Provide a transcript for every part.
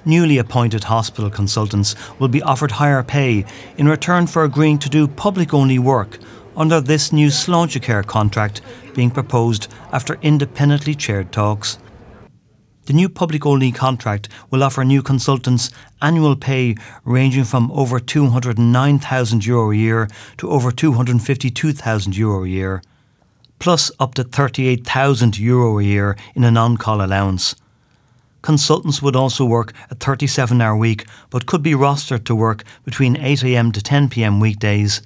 Newly appointed hospital consultants will be offered higher pay in return for agreeing to do public-only work under this new Sláintecare contract being proposed after independently chaired talks. The new public-only contract will offer new consultants annual pay ranging from over €209,000 a year to over €252,000 a year, plus up to €38,000 a year in an on-call allowance. Consultants would also work a 37-hour week but could be rostered to work between 8 a.m. to 10 p.m. weekdays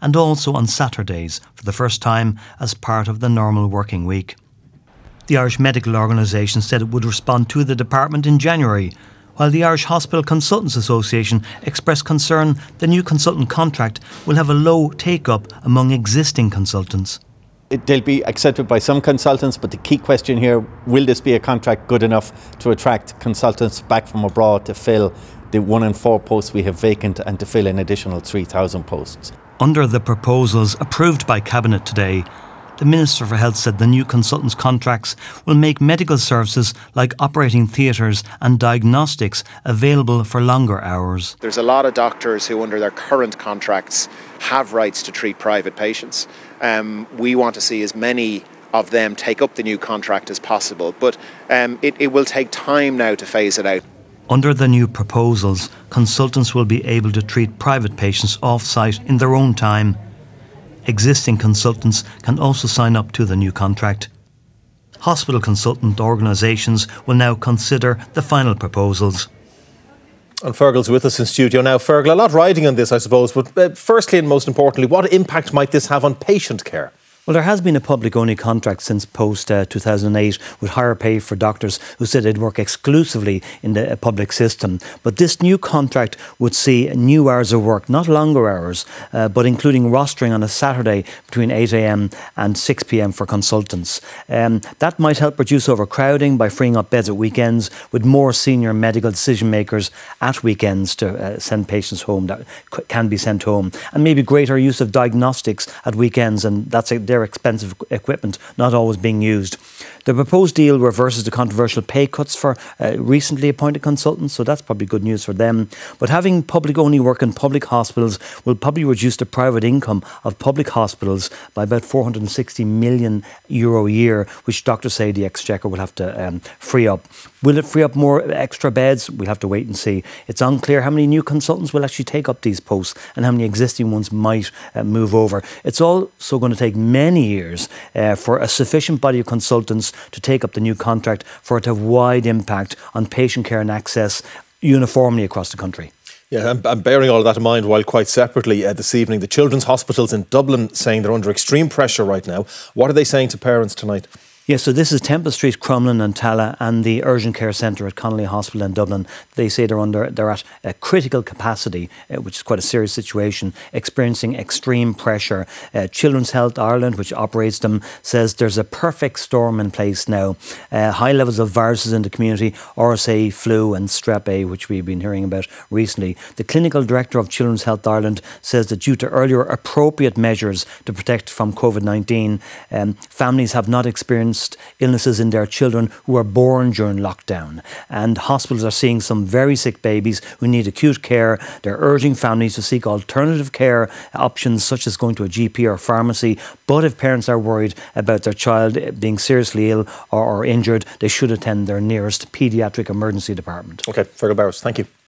and also on Saturdays for the first time as part of the normal working week. The Irish Medical Organisation said it would respond to the department in January, while the Irish Hospital Consultants Association expressed concern the new consultant contract will have a low take-up among existing consultants. They'll be accepted by some consultants, but the key question here, will this be a contract good enough to attract consultants back from abroad to fill the 1 in 4 posts we have vacant and to fill an additional 3,000 posts? Under the proposals approved by Cabinet today, the Minister for Health said the new consultants' contracts will make medical services like operating theatres and diagnostics available for longer hours. There's a lot of doctors who, under their current contracts, have rights to treat private patients. We want to see as many of them take up the new contract as possible, but it will take time now to phase it out. Under the new proposals, consultants will be able to treat private patients off-site in their own time. Existing consultants can also sign up to the new contract. Hospital consultant organisations will now consider the final proposals. And Fergal's with us in studio now. Fergal, a lot riding on this, I suppose, but firstly and most importantly, what impact might this have on patient care? Well, there has been a public-only contract since post-2008 with higher pay for doctors who said they'd work exclusively in the public system. But this new contract would see new hours of work, not longer hours, but including rostering on a Saturday between 8 a.m. and 6 p.m. for consultants. That might help reduce overcrowding by freeing up beds at weekends, with more senior medical decision makers at weekends to send patients home that can be sent home, and maybe greater use of diagnostics at weekends, and that's their expensive equipment not always being used. The proposed deal reverses the controversial pay cuts for recently appointed consultants, so that's probably good news for them. But having public-only work in public hospitals will probably reduce the private income of public hospitals by about €460 million a year, which doctors say the Exchequer will have to free up. Will it free up more extra beds? We'll have to wait and see. It's unclear how many new consultants will actually take up these posts and how many existing ones might move over. It's also going to take many years for a sufficient body of consultants to take up the new contract for it to have wide impact on patient care and access uniformly across the country. Yeah, I'm bearing all of that in mind, while quite separately this evening, the children's hospitals in Dublin saying they're under extreme pressure right now. What are they saying to parents tonight? Yes, so this is Tempest Street, Crumlin and Tala, and the urgent care centre at Connolly Hospital in Dublin. They say they're at a critical capacity, which is quite a serious situation, experiencing extreme pressure. Children's Health Ireland, which operates them, says there's a perfect storm in place now. High levels of viruses in the community, RSA, flu and strep A, which we've been hearing about recently. The clinical director of Children's Health Ireland says that due to earlier appropriate measures to protect from COVID-19, families have not experienced illnesses in their children who were born during lockdown. And hospitals are seeing some very sick babies who need acute care. They're urging families to seek alternative care options, such as going to a GP or pharmacy. But if parents are worried about their child being seriously ill or injured, they should attend their nearest paediatric emergency department. OK, Fergal Barros, thank you.